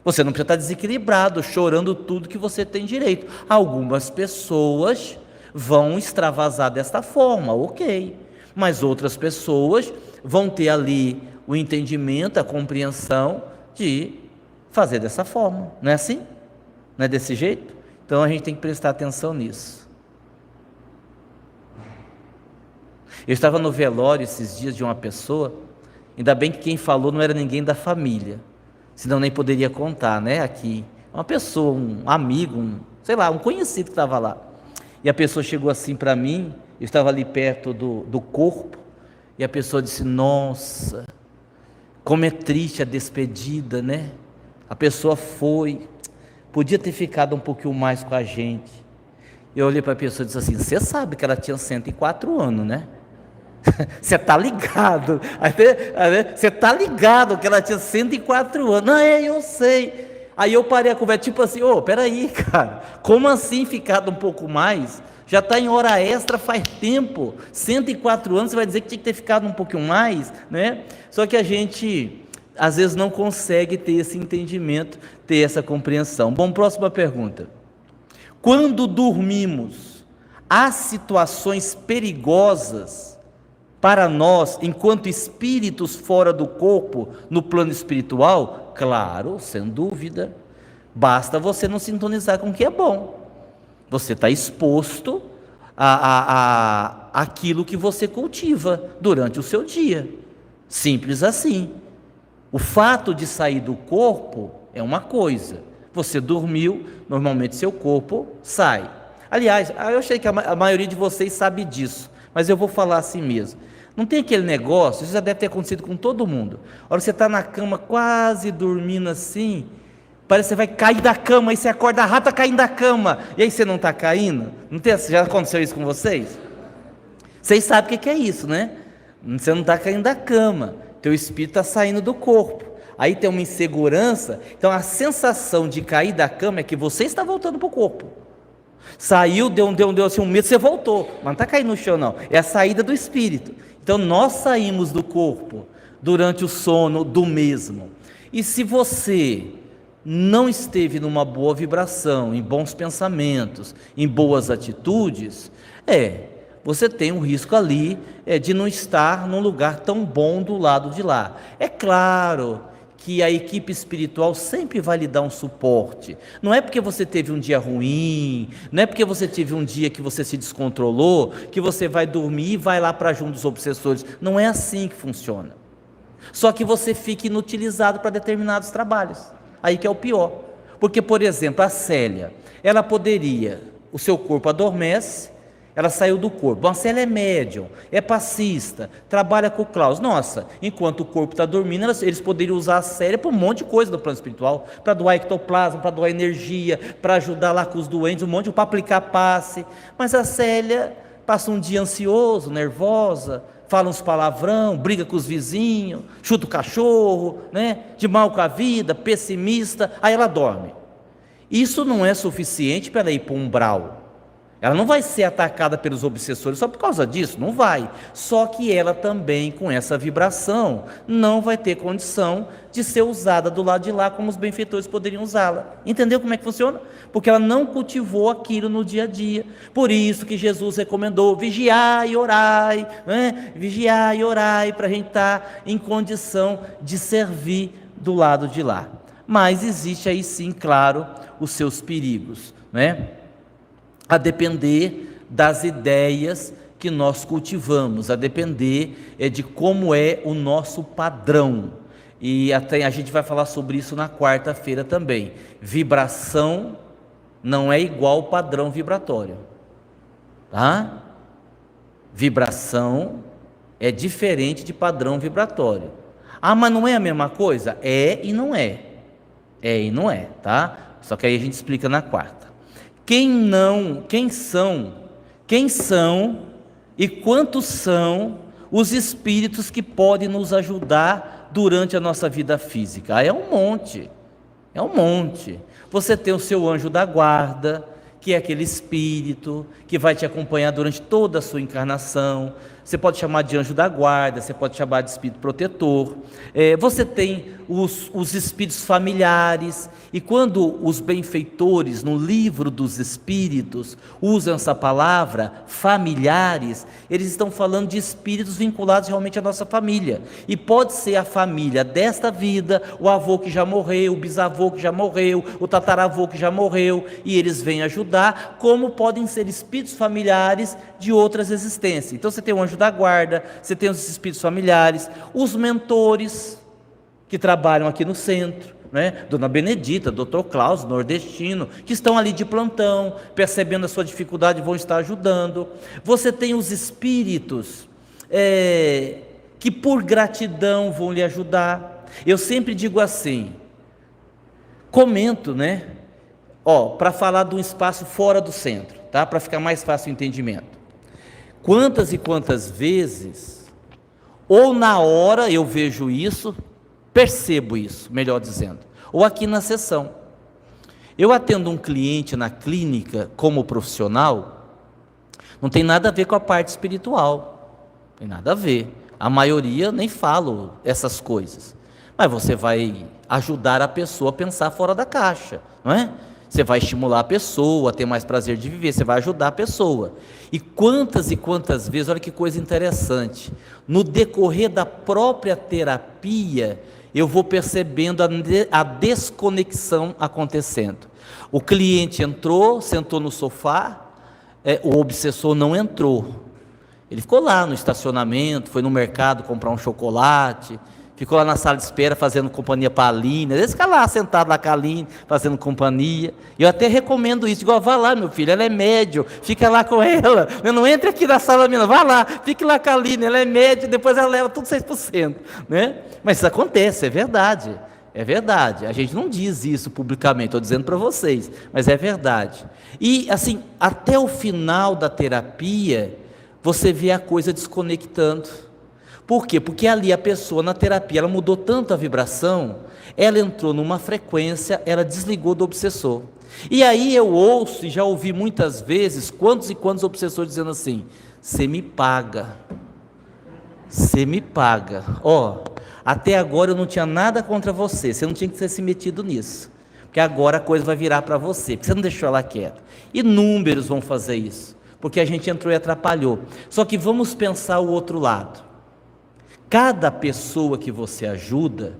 Você não precisa estar desequilibrado, chorando tudo que você tem direito. Algumas pessoas vão extravasar desta forma, ok. Mas outras pessoas vão ter ali o entendimento, a compreensão de fazer dessa forma. Não é assim? Não é desse jeito? Então a gente tem que prestar atenção nisso. Eu estava no velório esses dias de uma pessoa, ainda bem que quem falou não era ninguém da família, senão nem poderia contar, né? Aqui, uma pessoa, um amigo, sei lá, um conhecido que estava lá. E a pessoa chegou assim para mim, eu estava ali perto do corpo, e a pessoa disse: nossa, como é triste a despedida, né? A pessoa foi, podia ter ficado um pouquinho mais com a gente. Eu olhei para a pessoa e disse assim: você sabe que ela tinha 104 anos, né? Você está ligado? Você está ligado que ela tinha 104 anos? Não, eu sei. Aí eu parei a conversa, tipo assim: peraí, cara, como assim ficado um pouco mais? Já está em hora extra faz tempo, 104 anos, você vai dizer que tinha que ter ficado um pouquinho mais, né? Só que a gente, às vezes, não consegue ter esse entendimento, ter essa compreensão. Bom, próxima pergunta. Quando dormimos, há situações perigosas para nós, enquanto espíritos fora do corpo, no plano espiritual? Claro, sem dúvida. Basta você não sintonizar com o que é bom. Você está exposto àquilo que você cultiva durante o seu dia. Simples assim. O fato de sair do corpo é uma coisa. Você dormiu, normalmente seu corpo sai. Aliás, eu achei que a maioria de vocês sabe disso, mas eu vou falar assim mesmo. Não tem aquele negócio, isso já deve ter acontecido com todo mundo. A hora que você está na cama quase dormindo assim, parece que você vai cair da cama, aí você acorda rápido, está caindo da cama, e aí você não está caindo? Não tem, já aconteceu isso com vocês? Vocês sabem o que é isso, né? Você não está caindo da cama, teu espírito está saindo do corpo, aí tem uma insegurança, então a sensação de cair da cama é que você está voltando para o corpo. Saiu, deu assim um medo, você voltou, mas não está caindo no chão não, é a saída do espírito. Então nós saímos do corpo durante o sono do mesmo. E se você não esteve numa boa vibração, em bons pensamentos, em boas atitudes, você tem um risco ali de não estar num lugar tão bom do lado de lá. É claro que a equipe espiritual sempre vai lhe dar um suporte. Não é porque você teve um dia ruim, não é porque você teve um dia que você se descontrolou, que você vai dormir e vai lá para junto dos obsessores. Não é assim que funciona. Só que você fica inutilizado para determinados trabalhos. Aí que é o pior. Porque, por exemplo, a Célia, ela poderia, o seu corpo adormece, ela saiu do corpo. A Célia é médium, é passista, trabalha com o Klaus. Nossa, enquanto o corpo está dormindo, eles poderiam usar a Célia para um monte de coisa no plano espiritual, para doar ectoplasma, para doar energia, para ajudar lá com os doentes, para aplicar passe. Mas a Célia passa um dia ansioso, nervosa, fala uns palavrão, briga com os vizinhos, chuta o cachorro, né? De mal com a vida, pessimista, aí ela dorme. Isso não é suficiente para ela ir para o umbral. Ela não vai ser atacada pelos obsessores só por causa disso, não vai. Só que ela também, com essa vibração, não vai ter condição de ser usada do lado de lá como os benfeitores poderiam usá-la. Entendeu como é que funciona? Porque ela não cultivou aquilo no dia a dia. Por isso que Jesus recomendou vigiai e orai, né? Vigiai e orai, para a gente estar em condição de servir do lado de lá. Mas existe aí sim, claro, os seus perigos, né? A depender das ideias que nós cultivamos, a depender de como é o nosso padrão. E até a gente vai falar sobre isso na quarta-feira também. Vibração não é igual padrão vibratório, tá? Vibração é diferente de padrão vibratório. Ah, mas não é a mesma coisa? É e não é. É e não é, tá? Só que aí a gente explica na quarta. Quem são e quantos são os espíritos que podem nos ajudar durante a nossa vida física? É um monte. Você tem o seu anjo da guarda, que é aquele espírito que vai te acompanhar durante toda a sua encarnação, Você pode chamar de anjo da guarda, você pode chamar de espírito protetor. Você tem os espíritos familiares. E quando os benfeitores, no livro dos espíritos, usam essa palavra, familiares, eles estão falando de espíritos vinculados realmente à nossa família. E pode ser a família desta vida, o avô que já morreu, o bisavô que já morreu, o tataravô que já morreu, e eles vêm ajudar, como podem ser espíritos familiares de outras existências. Então você tem o anjo da guarda, você tem os espíritos familiares, os mentores que trabalham aqui no centro, né? Dona Benedita, Dr. Klaus, nordestino, que estão ali de plantão, percebendo a sua dificuldade, vão estar ajudando. Você tem os espíritos que por gratidão vão lhe ajudar. Eu sempre digo assim, comento, né? Para falar de um espaço fora do centro, tá? Para ficar mais fácil o entendimento. Quantas e quantas vezes, ou na hora eu vejo isso, percebo isso, melhor dizendo, ou aqui na sessão. Eu atendo um cliente na clínica como profissional, não tem nada a ver com a parte espiritual, não tem nada a ver. A maioria nem falo essas coisas, mas você vai ajudar a pessoa a pensar fora da caixa, não é? Você vai estimular a pessoa a ter mais prazer de viver, você vai ajudar a pessoa. E quantas vezes, olha que coisa interessante, no decorrer da própria terapia, eu vou percebendo a desconexão acontecendo. O cliente entrou, sentou no sofá, o obsessor não entrou. Ele ficou lá no estacionamento, foi no mercado comprar um chocolate, ficou lá na sala de espera fazendo companhia para a Aline. Às vezes fica lá sentado lá com a Aline, fazendo companhia. Eu até recomendo isso, digo, vá lá meu filho, ela é médium, fica lá com ela, não entre aqui na sala minha, vá lá, fique lá com a Aline, ela é médium, depois ela leva tudo 6%, né? Mas isso acontece, é verdade, a gente não diz isso publicamente, estou dizendo para vocês, mas é verdade. E assim, até o final da terapia, você vê a coisa desconectando. Por quê? Porque ali a pessoa na terapia, ela mudou tanto a vibração, ela entrou numa frequência, ela desligou do obsessor. E aí eu ouço, e já ouvi muitas vezes, quantos e quantos obsessores dizendo assim, você me paga, até agora eu não tinha nada contra você não tinha que ter se metido nisso, porque agora a coisa vai virar para você, porque você não deixou ela quieta. Inúmeros vão fazer isso, porque a gente entrou e atrapalhou. Só que vamos pensar o outro lado. Cada pessoa que você ajuda,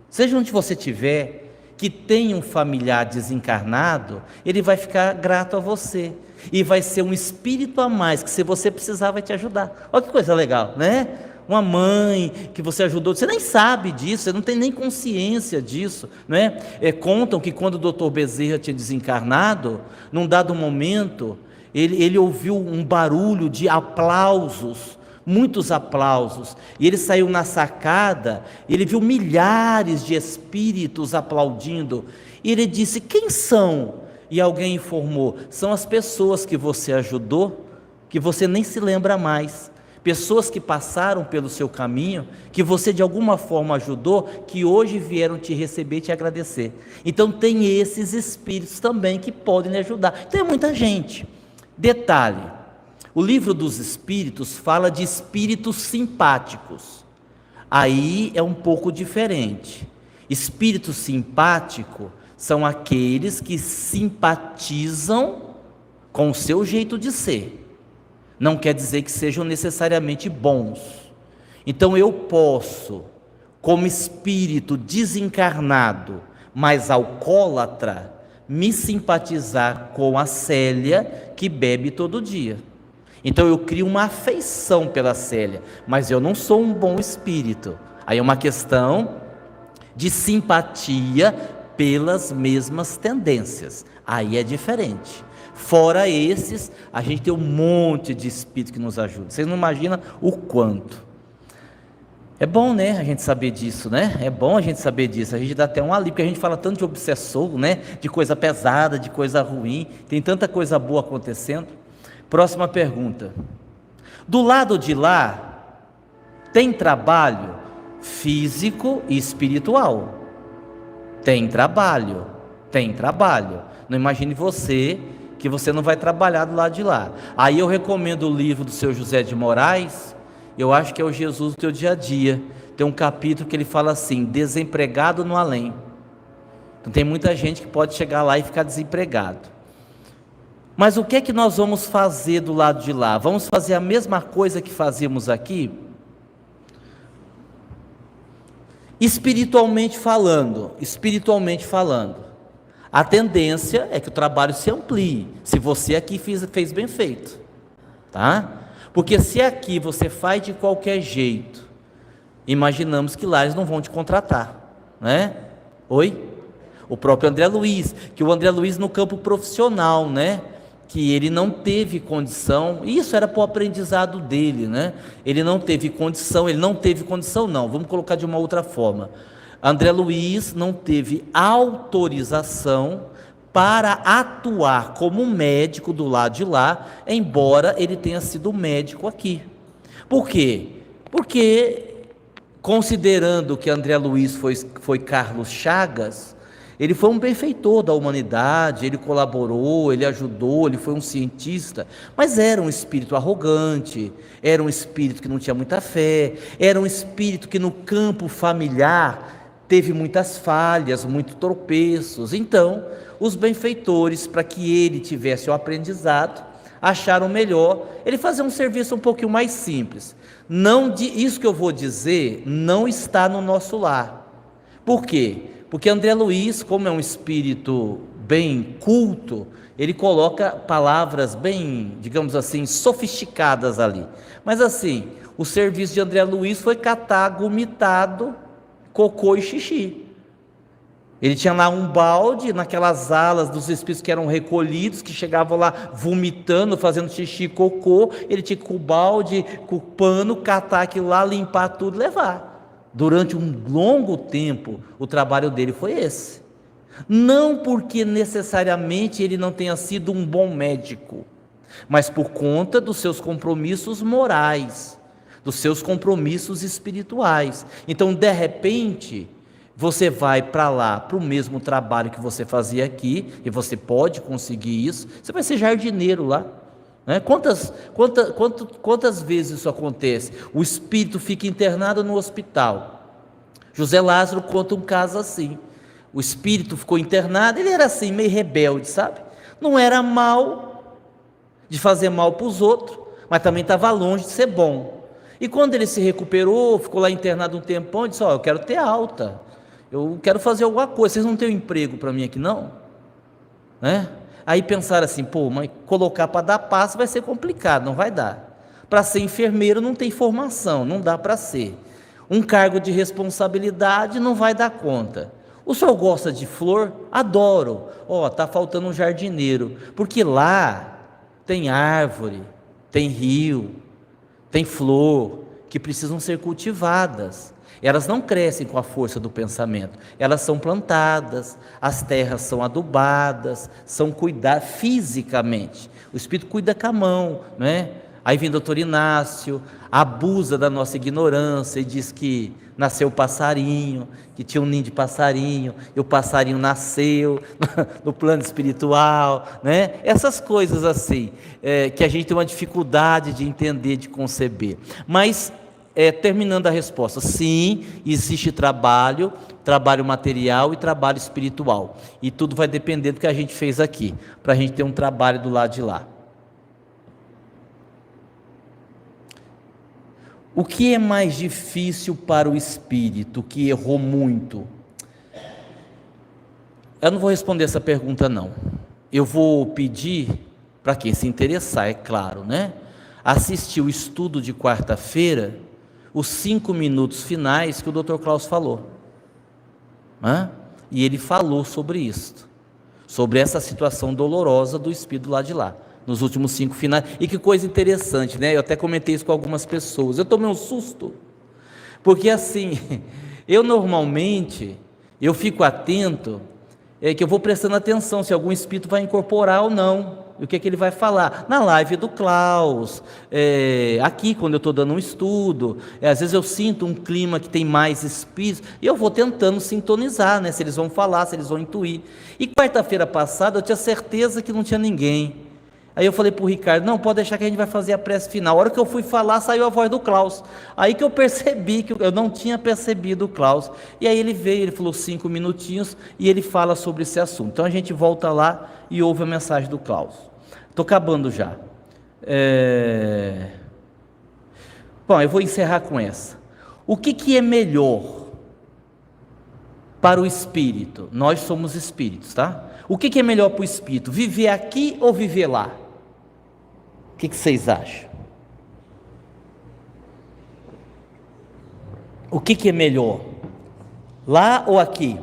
seja onde você estiver, que tem um familiar desencarnado, ele vai ficar grato a você, e vai ser um espírito a mais, que se você precisar vai te ajudar. Olha que coisa legal, né? Uma mãe que você ajudou, você nem sabe disso, você não tem nem consciência disso, né? Contam que quando o Dr. Bezerra tinha desencarnado, num dado momento, ele ouviu um barulho de aplausos, muitos aplausos, e ele saiu na sacada, ele viu milhares de espíritos aplaudindo, e ele disse, quem são? E alguém informou, são as pessoas que você ajudou, que você nem se lembra mais, pessoas que passaram pelo seu caminho, que você de alguma forma ajudou, que hoje vieram te receber e te agradecer. Então tem esses espíritos também que podem lhe ajudar. Então é muita gente. Detalhe, o livro dos espíritos fala de espíritos simpáticos, aí é um pouco diferente. Espírito simpático são aqueles que simpatizam com o seu jeito de ser, não quer dizer que sejam necessariamente bons. Então eu posso, como espírito desencarnado, mas alcoólatra, me simpatizar com a Célia que bebe todo dia. Então eu crio uma afeição pela Célia, mas eu não sou um bom espírito. Aí é uma questão de simpatia pelas mesmas tendências, aí é diferente. Fora esses, a gente tem um monte de espírito que nos ajuda, vocês não imaginam o quanto. É bom, né, a gente saber disso, né? É bom a gente saber disso, a gente dá até um alívio, porque a gente fala tanto de obsessor, né? De coisa pesada, de coisa ruim, tem tanta coisa boa acontecendo. Próxima pergunta. Do lado de lá, tem trabalho físico e espiritual? Tem trabalho. Não imagine você, que você não vai trabalhar do lado de lá. Aí eu recomendo o livro do seu José de Moraes, Eu acho que é o Jesus do teu dia a dia. Tem um capítulo que ele fala assim: desempregado no além. Então tem muita gente que pode chegar lá e ficar desempregado. Mas o que é que nós vamos fazer do lado de lá? Vamos fazer a mesma coisa que fazíamos aqui? Espiritualmente falando, a tendência é que o trabalho se amplie, se você aqui fez bem feito, tá? Porque se aqui você faz de qualquer jeito, imaginamos que lá eles não vão te contratar, né? Oi? O próprio André Luiz, que o André Luiz no campo profissional, né? Que ele não teve condição, isso era para o aprendizado dele, né? Ele não teve condição não, vamos colocar de uma outra forma. André Luiz não teve autorização para atuar como médico do lado de lá, embora ele tenha sido médico aqui. Por quê? Porque, considerando que André Luiz foi Carlos Chagas, ele foi um benfeitor da humanidade, ele colaborou, ele ajudou, ele foi um cientista, mas era um espírito arrogante, era um espírito que não tinha muita fé, era um espírito que no campo familiar teve muitas falhas, muitos tropeços. Então, os benfeitores, para que ele tivesse o aprendizado, acharam melhor ele fazer um serviço um pouquinho mais simples. Isso que eu vou dizer não está no nosso lar. Por quê? Porque André Luiz, como é um espírito bem culto, ele coloca palavras bem, digamos assim, sofisticadas ali. Mas assim, o serviço de André Luiz foi catar gomitado, cocô e xixi. Ele tinha lá um balde, naquelas alas dos espíritos que eram recolhidos, que chegavam lá vomitando, fazendo xixi e cocô. Ele tinha que com o balde, com o pano, catar aquilo lá, limpar tudo e levar. Durante um longo tempo, o trabalho dele foi esse. Não porque necessariamente ele não tenha sido um bom médico, mas por conta dos seus compromissos morais, dos seus compromissos espirituais. Então, de repente, você vai para lá, para o mesmo trabalho que você fazia aqui, e você pode conseguir isso, você vai ser jardineiro lá. Né? Quantas vezes isso acontece? O espírito fica internado no hospital. José Lázaro conta um caso assim. O espírito ficou internado, ele era assim, meio rebelde, sabe? Não era mal, de fazer mal para os outros, mas também estava longe de ser bom. E quando ele se recuperou, ficou lá internado um tempão, disse: eu quero ter alta, eu quero fazer alguma coisa, vocês não têm um emprego para mim aqui não? Né? Aí pensaram assim: mas colocar para dar passe vai ser complicado, não vai dar. Para ser enfermeiro não tem formação, não dá para ser. Um cargo de responsabilidade não vai dar conta. O senhor gosta de flor? Adoro. Está faltando um jardineiro, porque lá tem árvore, tem rio, tem flor, que precisam ser cultivadas. Elas não crescem com a força do pensamento, elas são plantadas, as terras são adubadas, são cuidadas fisicamente. O Espírito cuida com a mão, né? Aí vem o doutor Inácio, abusa da nossa ignorância e diz que nasceu passarinho, que tinha um ninho de passarinho, e o passarinho nasceu no plano espiritual, né? Essas coisas assim, que a gente tem uma dificuldade de entender, de conceber. Mas, terminando a resposta, sim, existe trabalho material e trabalho espiritual, e tudo vai depender do que a gente fez aqui, para a gente ter um trabalho do lado de lá. O que é mais difícil para o espírito que errou muito? Eu não vou responder essa pergunta não. Eu vou pedir para quem se interessar, é claro, né? Assistir o estudo de quarta-feira, os 5 minutos finais que o Dr. Klaus falou. E ele falou sobre isso, sobre essa situação dolorosa do espírito lá de lá, nos últimos 5 finais. E que coisa interessante, né? Eu até comentei isso com algumas pessoas. Eu tomei um susto, porque assim, eu normalmente, eu fico atento, que eu vou prestando atenção se algum espírito vai incorporar ou não, e o que é que ele vai falar, na live do Klaus, aqui quando eu estou dando um estudo, às vezes eu sinto um clima que tem mais espíritos, e eu vou tentando sintonizar, né? Se eles vão falar, se eles vão intuir. E quarta-feira passada eu tinha certeza que não tinha ninguém. Aí eu falei para o Ricardo, não, pode deixar que a gente vai fazer a prece final. A hora que eu fui falar, saiu a voz do Klaus. Aí que eu percebi, que eu não tinha percebido o Klaus. E aí ele veio, ele falou 5 minutinhos, e ele fala sobre esse assunto. Então a gente volta lá e ouve a mensagem do Klaus. Estou acabando já. Bom, eu vou encerrar com essa. O que é melhor para o espírito? Nós somos espíritos, tá? O que é melhor para o espírito? Viver aqui ou viver lá? O que vocês acham? O que é melhor? Lá ou aqui?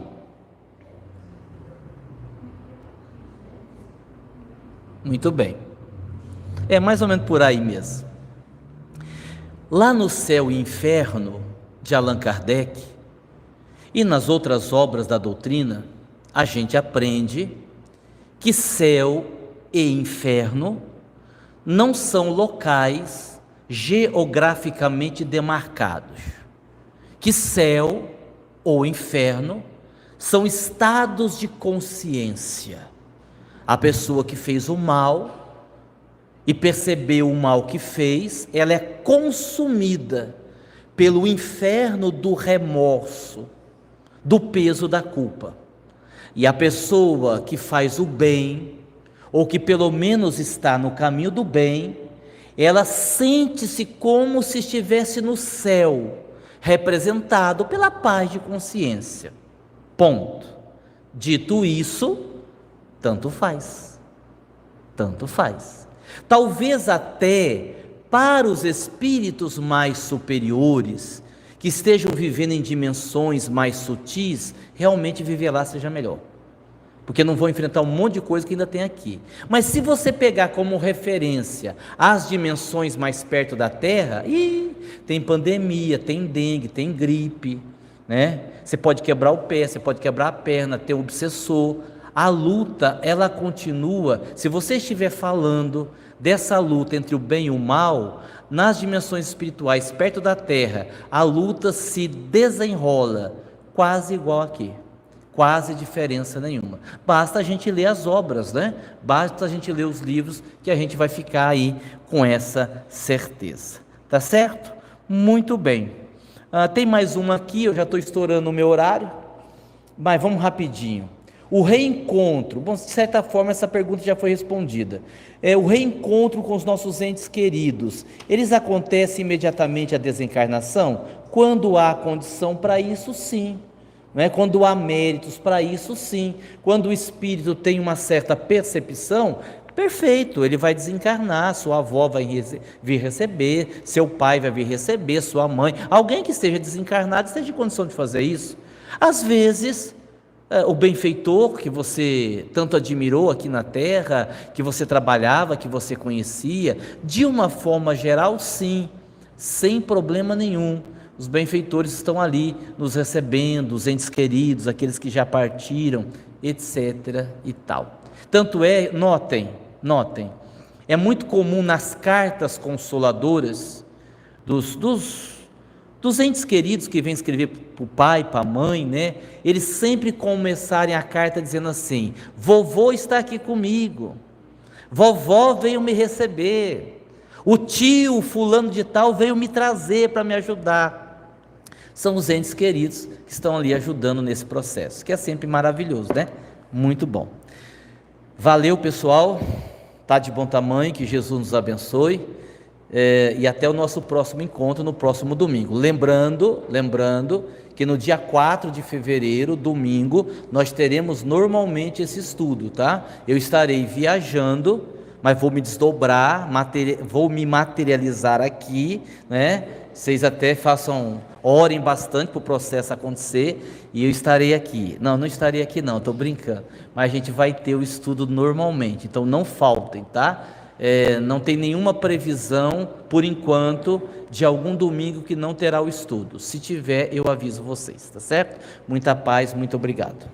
Muito bem. É mais ou menos por aí mesmo. Lá no Céu e Inferno, de Allan Kardec, e nas outras obras da doutrina, a gente aprende que céu e inferno não são locais geograficamente demarcados, que céu ou inferno são estados de consciência. A pessoa que fez o mal e percebeu o mal que fez, ela é consumida pelo inferno do remorso, do peso da culpa. E a pessoa que faz o bem, ou que pelo menos está no caminho do bem, ela sente-se como se estivesse no céu, representado pela paz de consciência. Ponto. Dito isso, tanto faz. Tanto faz. Talvez até para os espíritos mais superiores, que estejam vivendo em dimensões mais sutis, realmente viver lá seja melhor, porque não vão enfrentar um monte de coisa que ainda tem aqui. Mas se você pegar como referência as dimensões mais perto da Terra, tem pandemia, tem dengue, tem gripe, né? Você pode quebrar o pé, você pode quebrar a perna, ter um obsessor. A luta, ela continua. Se você estiver falando dessa luta entre o bem e o mal, nas dimensões espirituais, perto da Terra, a luta se desenrola quase igual aqui, quase diferença nenhuma. Basta a gente ler as obras, né? Basta a gente ler os livros, que a gente vai ficar aí com essa certeza. Tá certo? Muito bem. Tem mais uma aqui, eu já estou estourando o meu horário, mas vamos rapidinho. O reencontro, bom, de certa forma essa pergunta já foi respondida. O reencontro com os nossos entes queridos, eles acontecem imediatamente à desencarnação? Quando há condição para isso, sim. Não é? Quando há méritos para isso, sim. Quando o espírito tem uma certa percepção, perfeito, ele vai desencarnar, sua avó vai vir receber, seu pai vai vir receber, sua mãe, alguém que esteja desencarnado, esteja em condição de fazer isso. Às vezes, o benfeitor que você tanto admirou aqui na Terra, que você trabalhava, que você conhecia, de uma forma geral, sim, sem problema nenhum. Os benfeitores estão ali nos recebendo, os entes queridos, aqueles que já partiram, etc. e tal. Tanto é, notem, é muito comum nas cartas consoladoras dos entes queridos que vêm escrever para o pai, para a mãe, né? Eles sempre começarem a carta dizendo assim: vovô está aqui comigo, vovó veio me receber, o tio fulano de tal veio me trazer para me ajudar. São os entes queridos que estão ali ajudando nesse processo, que é sempre maravilhoso, né? Muito bom. Valeu, pessoal, tá de bom tamanho, que Jesus nos abençoe. E até o nosso próximo encontro no próximo domingo. Lembrando que no dia 4 de fevereiro, domingo, nós teremos normalmente esse estudo, tá? Eu estarei viajando, mas vou me desdobrar, vou me materializar aqui, né? Vocês até orem bastante para o processo acontecer, e eu estarei aqui. Não estarei aqui não, estou brincando, mas a gente vai ter o estudo normalmente, então não faltem, tá? Não tem nenhuma previsão, por enquanto, de algum domingo que não terá o estudo. Se tiver, eu aviso vocês, tá certo? Muita paz, muito obrigado.